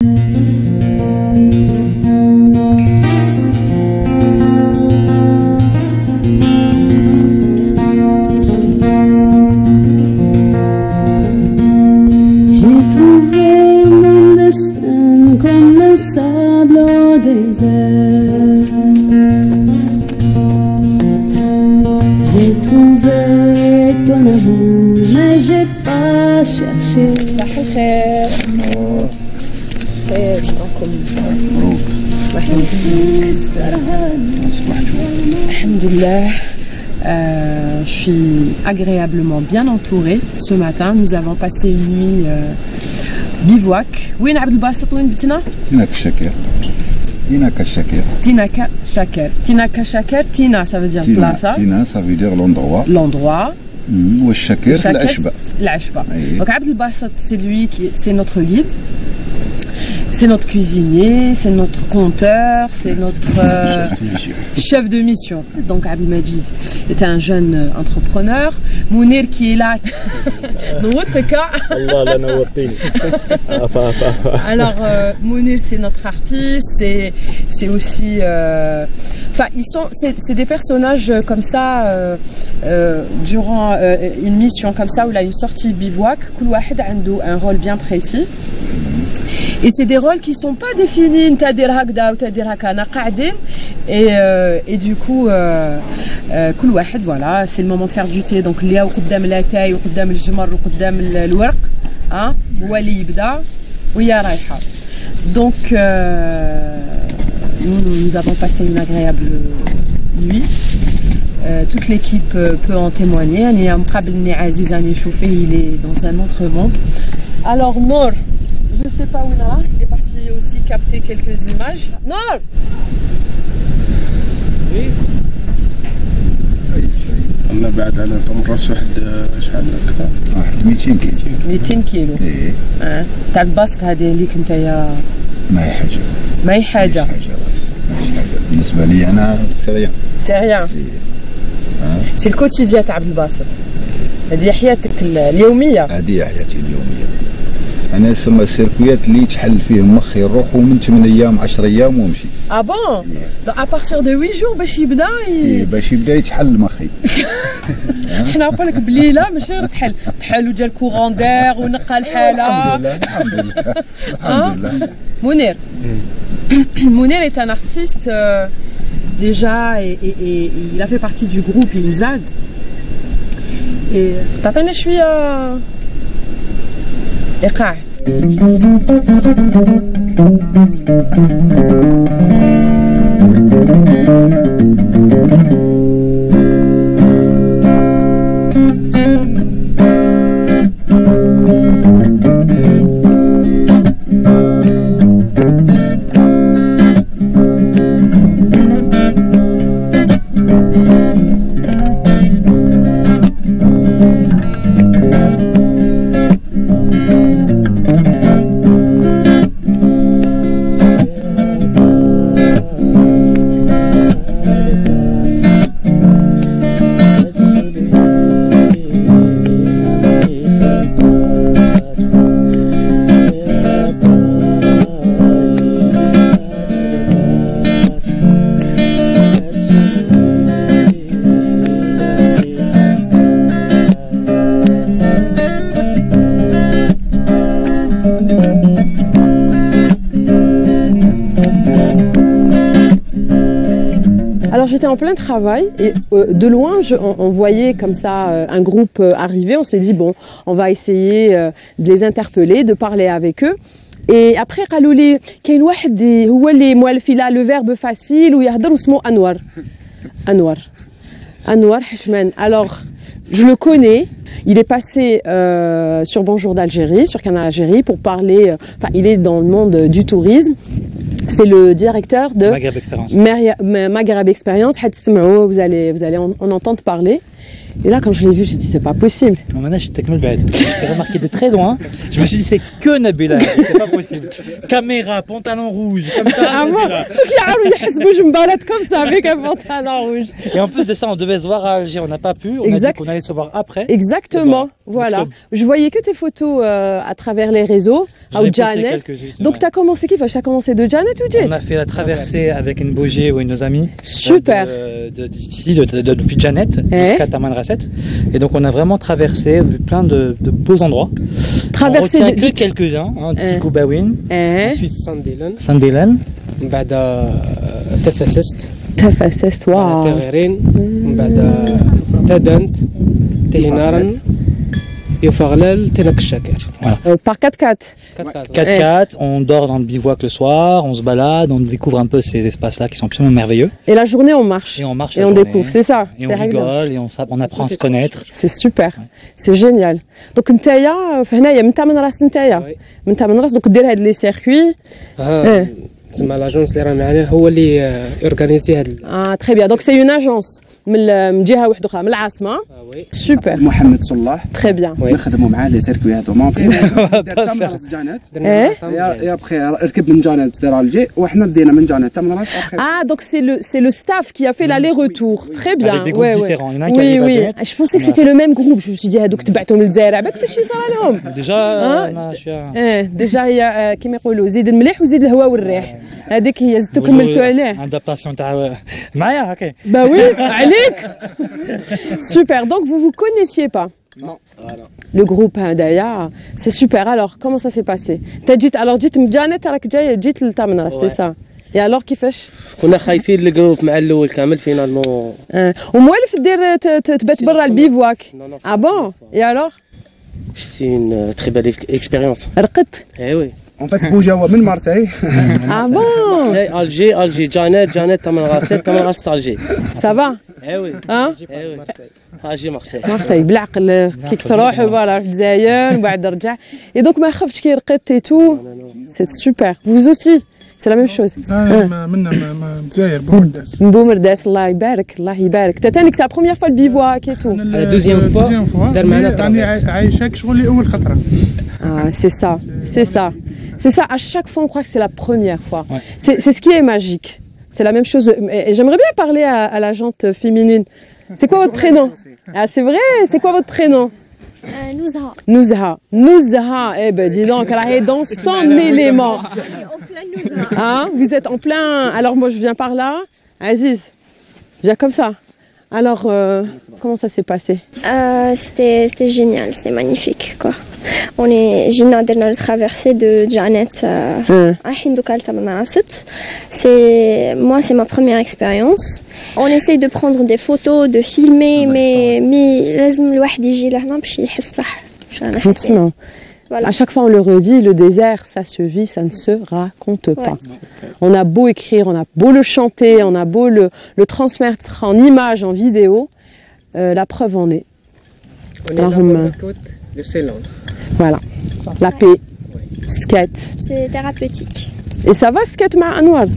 J'ai trouvé ton amour, mais j'ai pas cherché. خير شلونكم؟ Alhamdoulilah, je suis agréablement bien entourée ce matin. Nous avons passé une nuit bivouac. وين عبد الباسط وين بتنا؟ Tinaka Shaker. Tinaka Shaker, Tina ça veut dire place. Tina ça veut dire l'endroit. L'endroit. والشكر العشبة. العشبة. Donc Abdel Basset c'est notre guide. C'est notre cuisinier, c'est notre conteur, c'est notre chef de mission. Donc Abdel Majid est un jeune entrepreneur. Mounir qui est là. Alors Mounir c'est notre artiste, c'est aussi enfin c'est des personnages comme ça durant une mission comme ça où il a une sortie bivouac, كل واحد عنده un rôle bien précis. Et c'est des rôles qui sont pas définis, et du coup كل واحد voilà, c'est le moment de faire du thé. Donc اللي قدام لاتاي وقدام الجمر وقدام الورق هو اللي يبدا وهي رايحه. Donc nous avons passé une agréable nuit. Toute l'équipe peut en témoigner. Il est dans un autre monde. Alors Nour, je ne sais pas où il est parti aussi capter quelques images. Nour. Oui. أما بعد على تمرس واحد شحال هكا؟ واحد 200 كيلو. 200 كيلو. إيه. تاع الباسط هذه اللي كنت يا. ما هي حاجة. ما هي حاجة. بالنسبة لي أنا سي ريان. سي ريان. سي الكوتيديان تاع عبد الباسط. هذه حياتك اليومية. هذه حياتي اليومية. أنا سما السيركويات اللي تحل فيه مخي نروح ومن 8 أيام 10 أيام ونمشي. Ah bon? Donc à partir de 8 jours باش يبدا باش يبدا يتحل مخي. حنا نقول لك بليله ماشي غير تحل وجا الكورون دير ونقى الحاله. الحمد لله الحمد لله. Mounir. Mounir est un artiste déjà et il a fait partie du groupe Imzad. Et تعطينا شويه إيقاع. Alors j'étais en plein travail et de loin on voyait comme ça un groupe arriver. On s'est dit bon, on va essayer de les interpeller, de parler avec eux. Et après قالوا لي كاين واحد هو اللي مؤلف لها le verbe facile ويهضر اسمه أنور حشمان. Alors je le connais, il est passé sur Bonjour d'Algérie, sur Canal Algérie pour parler, enfin il est dans le monde du tourisme. C'est le directeur de Maghreb Expérience. Maghreb Expérience. Vous allez en entendre parler. Et là, quand je l'ai vu, j'ai dit, c'est pas possible. Maintenant, j'ai remarqué de très loin. Je me suis dit, c'est que Nabila. C'est pas possible. Caméra, pantalon rouge, comme ça. Ah bon? Je me balade comme ça avec un pantalon rouge. Et en plus de ça, on devait se voir à Alger. On n'a pas pu. On a dit qu'on allait se voir après. Exactement. Voilà. Je voyais que tes photos à travers les réseaux. Janet. Donc, t'as commencé qui? T'as commencé de Janet ou Jet? On a fait la traversée avec une bougie ou une de nos amis. Super. Depuis Janet jusqu'à Taman Rasset. Et donc, on a vraiment traversé, vu plein de beaux endroits. Traversé. On retient que quelques-uns. Tikoubaouin. ensuite Sandélan. بعد تفسست تفسست واو تغيرين بعد تدنت تهنارن يفغلل تنك الشاكر. Par 4x4. 4x4, on dort dans le bivouac le soir, on se balade, on découvre un peu ces espaces-là qui sont absolument merveilleux. Et la journée, on marche. Et on marche et on découvre, c'est ça. Et on rigole, et on apprend à se connaître. C'est super. C'est génial. Donc, نتايا فهنايا من تمن راس نتايا. من تمن راس donc دير هاد لي سيركوي. تسمى لاجونس اللي راه معنا هو اللي اورغانيزي هاد très bien. Donc c'est une agence من جهه واحده اخرى من العاصمه. سوبر. محمد صلاح. Très bien. نخدموا معاه لي سيركوي هادو ما تم راس جانات. يا بخي ركب من جانات دار الجي وحنا بدينا من جانات تم راس. Ah donc c'est le staff qui a fait l'aller-retour. Très bien. Avec des groupes différents. Il y en a qui oui oui. Je pensais que c'était le même groupe. Je me suis dit هذوك تبعتهم للجزائر عباك فاش يصرى لهم. Déjà هي كيما يقولوا زيد المليح وزيد الهواء والريح. هذيك هي زدتو كملتو عليه. Adaptation تاع معايا هكا. Bah oui, عليك. Super. Donc vous vous connaissiez pas? Non. Voilà. Le groupe Daya, c'est super. Alors comment ça s'est passé? T'as dit alors جيت من جانت راك جاي جيت للتامن c'est ça. Et alors كيفاش؟ كنا خايفين الجروب مع الاول كامل فينالمون. وموالف دير تبات برا البيفواك. Ah bon? Et alors? C'était une très belle expérience. رقدت. Eh oui. En fait بوجا من مارسيل. Ah bon? Marseille, Alger, Janet, Taman Rasset, Alger. Ça va? Eh oui. Hein? Eh oui. Alger, Marseille. Marseille بالعقل كيك تروح فوالا الجزائر وبعد رجع. Et donc ما خفتش كي رقدت et tout. C'est super. Vous aussi? C'est la même chose. منا مزاير بومرداس. بومرداس الله يبارك الله يبارك. تانيك c'est la première fois le bivouac et tout. La deuxième fois. دار معنا يعني عايشاك شغل اول خطره. Ah c'est ça, c'est ça. C'est ça, à chaque fois on croit que c'est la première fois. Ouais. C'est ce qui est magique. C'est la même chose. Et j'aimerais bien parler à la jante féminine. C'est quoi votre prénom? Ah c'est vrai, c'est quoi votre prénom? Nouzha. Nouzha. Nouzha. Eh ben dis donc, elle est dans son élément. En plein Nouzha. Hein? Vous êtes en plein... Alors moi je viens par là. Aziz, viens comme ça. Alors, comment ça s'est passé? C'était génial, c'était magnifique, quoi. J'ai dans la traversée de Janet à Hindoukal Taman Rasset. C'est ma première expérience. On essaye de prendre des photos, de filmer, mais لازم الواحد يجي لهنا باش يحس صح. Voilà. À chaque fois on le redit, le désert, ça se vit, ça ne se raconte pas. On a beau écrire, on a beau le chanter, on a beau le transmettre en images, en vidéo, la preuve en est. Alors, le silence. Voilà, la paix, skate. C'est thérapeutique. Et ça va skate ma Anwar?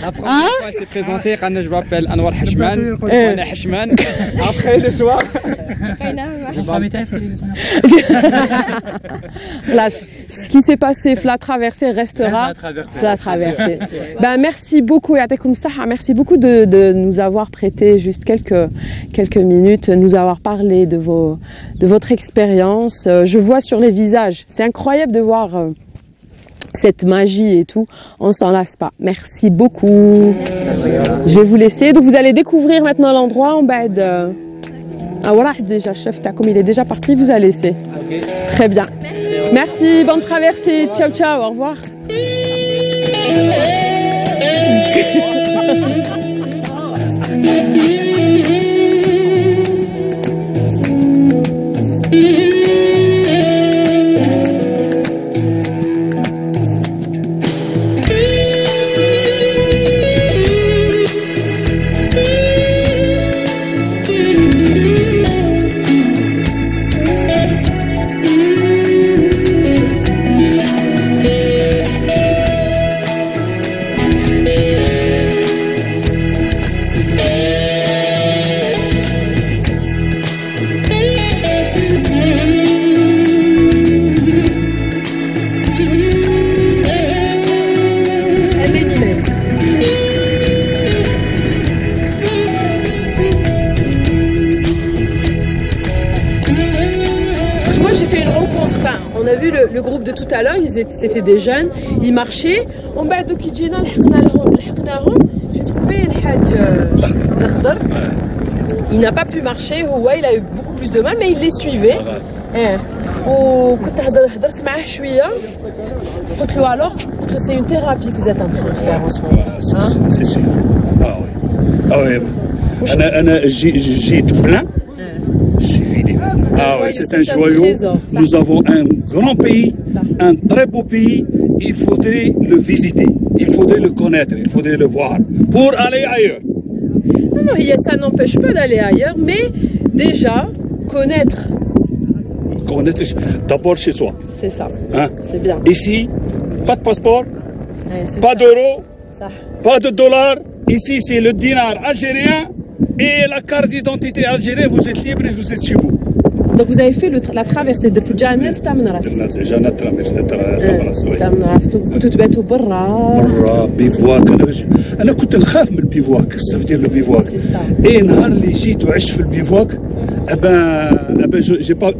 La première fois, elle s'est présentée, je m'appelle Anwar Hachman, on est Hachman. Après le soir. Voilà, ce qui s'est passé, la traversée restera la traversée. Ben, merci beaucoup, merci beaucoup de nous avoir prêté juste quelques minutes, nous avoir parlé de votre expérience. Je vois sur les visages, c'est incroyable de voir cette magie et tout, on s'en lasse pas. Merci beaucoup. Je vais vous laisser. Donc vous allez découvrir maintenant l'endroit en bas de... Ah voilà, déjà chef, comme il est déjà parti, vous allez laisser. Très bien. Merci, bonne traversée. Ciao, ciao, au revoir. que moi j'ai fait une rencontre, enfin on a vu le groupe de tout à l'heure, c'était des jeunes, ils marchaient, on بعد كي جينا لحقناهم, j'ai trouvé الحاج الأخضر, il n'a pas pu marcher, il a eu beaucoup plus de mal mais il les suivait. وكنت هضرت معاه شويه قلت له alors c'est une thérapie que vous êtes en train de faire en ce moment. C'est sûr. Ah oui. أنا جيت plein. Je suis vidé. Ah oui, c'est un joyau. Nous avons un grand pays, un très beau pays. Il faudrait le visiter, il faudrait le connaître, il faudrait le voir pour aller ailleurs. Non, ça n'empêche pas d'aller ailleurs, mais déjà connaître d'abord chez soi. C'est ça. Hein? C'est bien. Ici, pas de passeport, pas d'euros, pas de dollars. Ici, c'est le dinar algérien et la carte d'identité algérienne. Vous êtes libre et vous êtes chez vous. Donc vous avez fait la traversée de Janet Tamnaras. Janet Tamnaras. كنتوا تباتوا برا بيفواك. أنا كنت نخاف من البيفواك. ça veut dire le bivouac. Et نهار اللي جيت وعشت في البيفواك,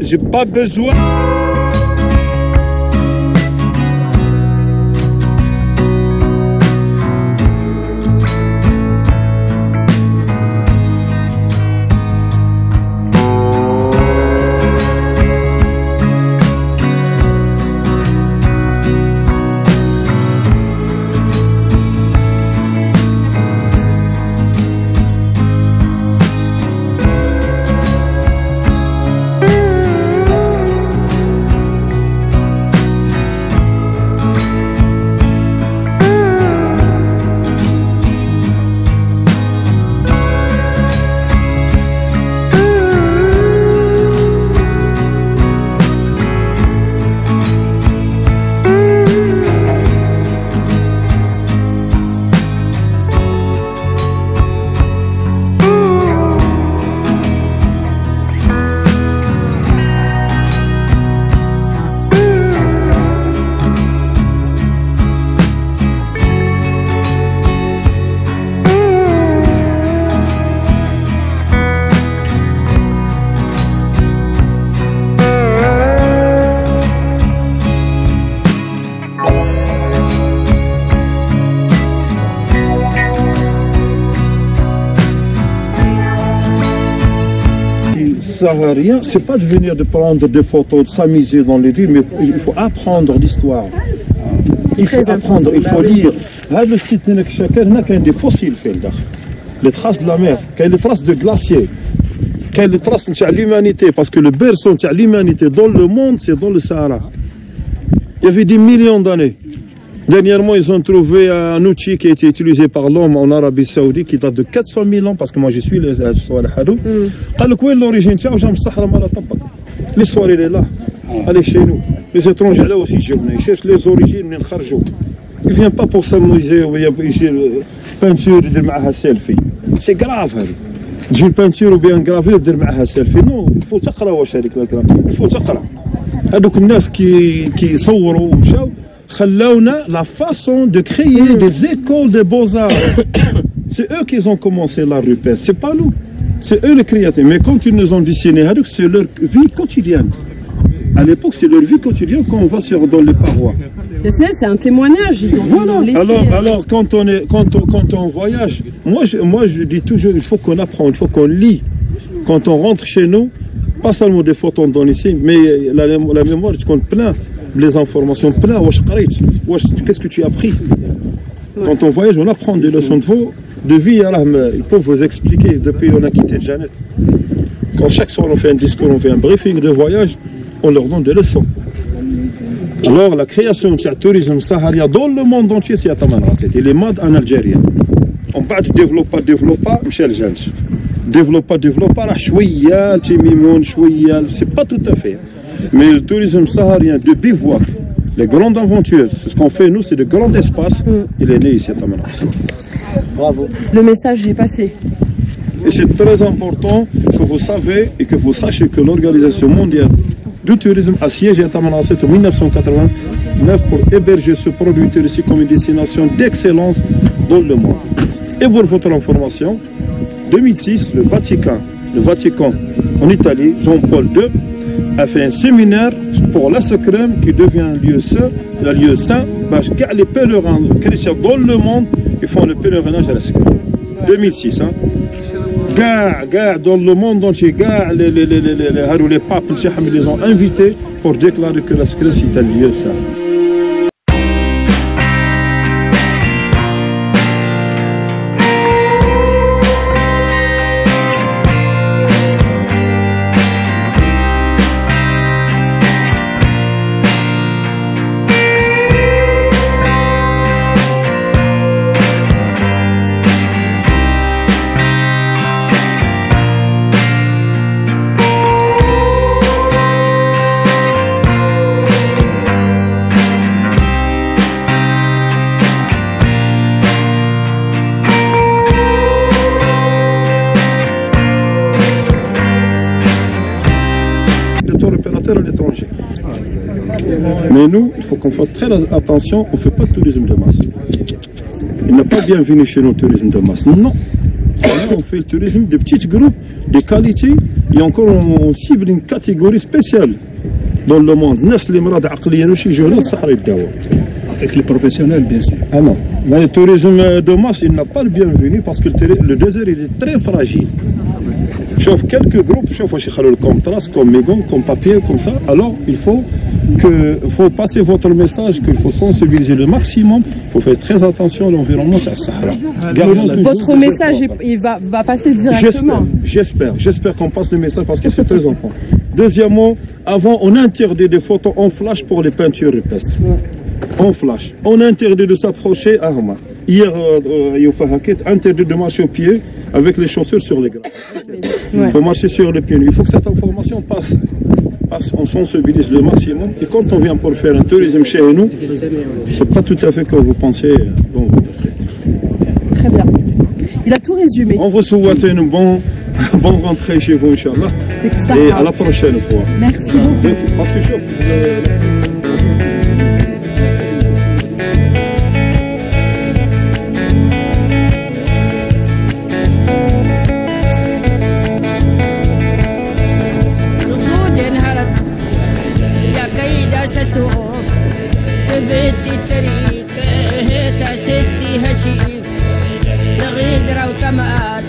j'ai pas besoin. Saharien, c'est pas de venir de prendre des photos, de s'amuser dans les rues, mais il faut apprendre l'histoire. Il faut apprendre, il faut lire. Le site de chacun, il y a des fossiles, les traces de la mer, les traces de glaciers, les traces de l'humanité, parce que le berceau de l'humanité dans le monde, c'est dans le Sahara. Il y avait des millions d'années. Dernièrement, ils ont trouvé un outil qui a été utilisé par l'homme en Arabie Saoudite qui date de 400 000 ans, parce que moi je suis les Hadou. L'origine, l'histoire elle est là, elle est chez nous. Les étrangers là aussi, ils cherchent les origines, ils ne viennent pas pour s'amuser ou une peinture de معها selfie. C'est grave. تجي البانتير وبين غرافي ودير معها سيلفي. نو il faut تقرا واش هذيك الكلام. il faut تقرا. هذوك الناس كي يصوروا ومشاو خلونا la façon de créer des écoles de beaux-arts. C'est eux qui ont commencé l'art rupestre, c'est pas nous. C'est eux les créateurs. Mais quand ils nous ont dessiné, c'est leur vie quotidienne. À l'époque, c'est leur vie quotidienne quand on va dans les parois. C'est un témoignage. Voilà. Alors quand on voyage, moi je dis toujours, il faut qu'on apprenne, il faut qu'on lit. Quand on rentre chez nous, pas seulement des photos on donne ici, mais la mémoire, tu comptes plein les informations, plein. Qu'est-ce que tu as appris? Quand on voyage, on apprend des leçons de vie. Ils peuvent vous expliquer depuis on a quitté Janet. Quand chaque soir on fait un discours, on fait un briefing de voyage, on leur donne des leçons. Alors la création du tourisme saharien dans le monde entier, c'est à Tamanrasset. Il est mode en Algérie. On parle de développer, Michel Jens. Développer, chouïa, timimoun, chouïa, c'est pas tout à fait. Mais le tourisme saharien de bivouac, les grandes aventures, c'est ce qu'on fait nous, c'est de grands espaces. Il est né ici à Tamanrasset. Bravo. Le message est passé. Et c'est très important que vous savez et que vous sachiez que l'Organisation mondiale du tourisme a siégé à Tamanrasset en 1989 pour héberger ce produit touristique comme une destination d'excellence dans le monde. Et pour votre information, 2006, le Vatican en Italie, Jean-Paul II, a fait un séminaire pour la Sekrem qui devient un lieu saint, parce que les pèlerins chrétiens dans le monde ils font le pèlerinage à la Sekrem. 2006, hein. Dans le monde entier, les papes, ils les ont invités pour déclarer que la Sekrem c'est un lieu saint. À l'étranger. Mais nous, il faut qu'on fasse très attention, on ne fait pas de tourisme de masse. Il n'est pas bienvenu chez nous le tourisme de masse. Non. On fait le tourisme de petits groupes, de qualité, et encore on cible une catégorie spéciale dans le monde. Avec les professionnels, bien sûr. Ah non. Mais le tourisme de masse, il n'a pas le bienvenu parce que le désert il est très fragile. Sauf quelques groupes, comme Trace, comme Mégon, comme Papier, comme ça. Alors, il faut passer votre message, qu'il faut sensibiliser le maximum. Il faut faire très attention à l'environnement de la Sahara. Votre message, il va passer directement. J'espère qu'on passe le message parce que c'est très important. Deuxièmement, avant, on interdit des photos en flash pour les peintures rupestres. En flash. On interdit de s'approcher à Hama. Hier, interdit de marcher au pied avec les chaussures sur les graves. Il faut marcher sur les pieds. Il faut que cette information passe. On sensibilise le maximum. Et quand on vient pour faire un tourisme chez nous, c'est pas tout à fait comme vous pensez dans votre tête. Très bien. Il a tout résumé. On vous souhaite une bonne rentrée chez vous, Inch'Allah. Et à la prochaine fois. Merci beaucoup. Parce que بيتي الطريق هيتا ستي هشيم نغيقرا وتمات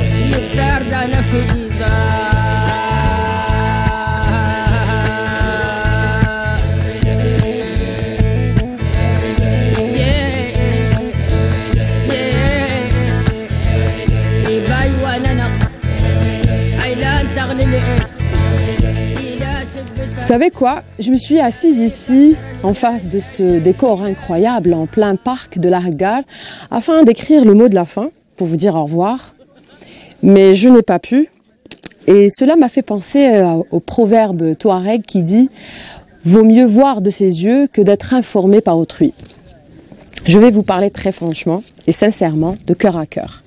يكتار دانا في إيضا إيباي وانا نق عيلان تغني Vous savez quoi? Je me suis assise ici, en face de ce décor incroyable, en plein parc de l'Argar, afin d'écrire le mot de la fin, pour vous dire au revoir. Mais je n'ai pas pu. Et cela m'a fait penser au proverbe touareg qui dit « Vaut mieux voir de ses yeux que d'être informé par autrui ». Je vais vous parler très franchement et sincèrement, de cœur à cœur.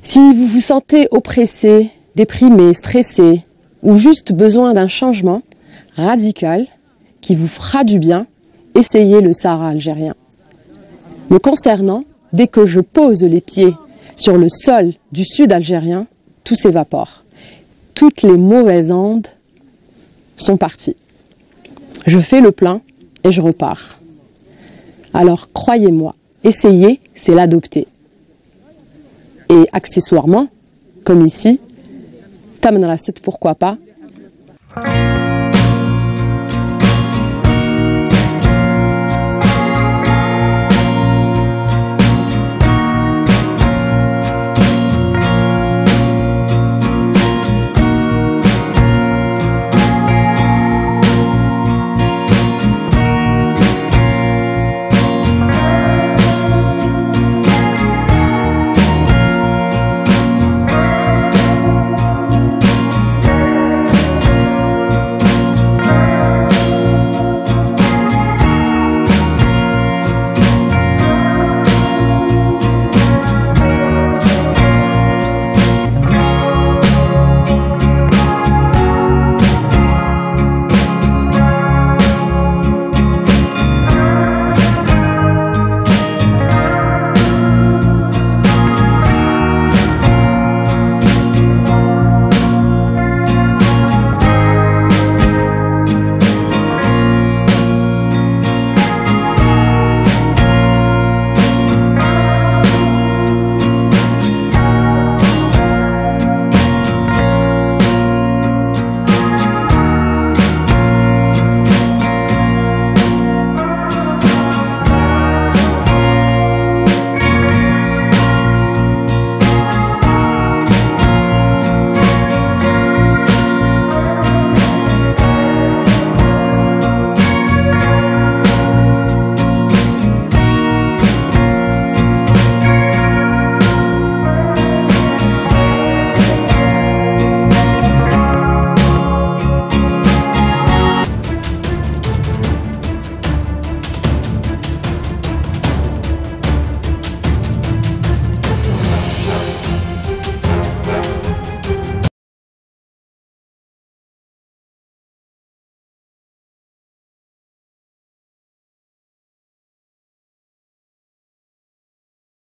Si vous vous sentez oppressé, déprimé, stressé, ou juste besoin d'un changement radical qui vous fera du bien, essayez le Sahara algérien. Me concernant, dès que je pose les pieds sur le sol du sud algérien, tout s'évapore. Toutes les mauvaises ondes sont parties. Je fais le plein et je repars. Alors croyez-moi, essayer, c'est l'adopter. Et accessoirement, comme ici, Taman Rasset, pourquoi pas.